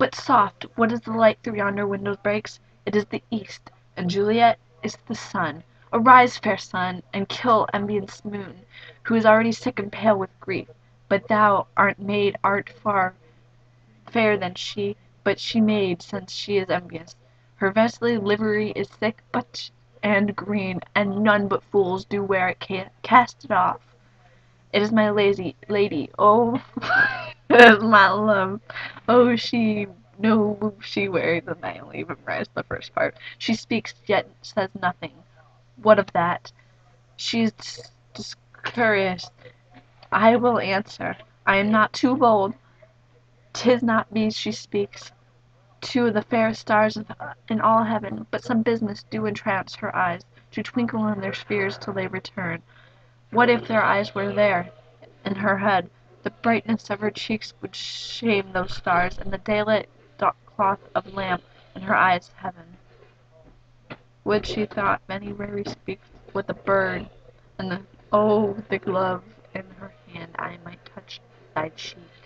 But soft! What is the light through yonder window breaks? It is the east, and Juliet is the sun. Arise, fair sun, and kill envious moon, who is already sick and pale with grief. But thou, maid, art far fairer than she, but she maid, since she is envious. Her vestal livery is thick and green, and none but fools do wear it. Cast it off. It is my lazy lady, oh, it is my love. Oh, she, no, she wears, and I only memorized the first part. She speaks, yet says nothing. What of that? She is discouraged. I will answer. I am not too bold. 'Tis not me she speaks. Two of the fairest stars in all heaven, but some business do entrance her eyes, to twinkle in their spheres till they return. What if their eyes were there, in her head? The brightness of her cheeks would shame those stars, and the daylight cloth of lamp in her eyes heaven. Would she thought many rarely speaks with a bird, and the glove in her hand I might touch thy cheek.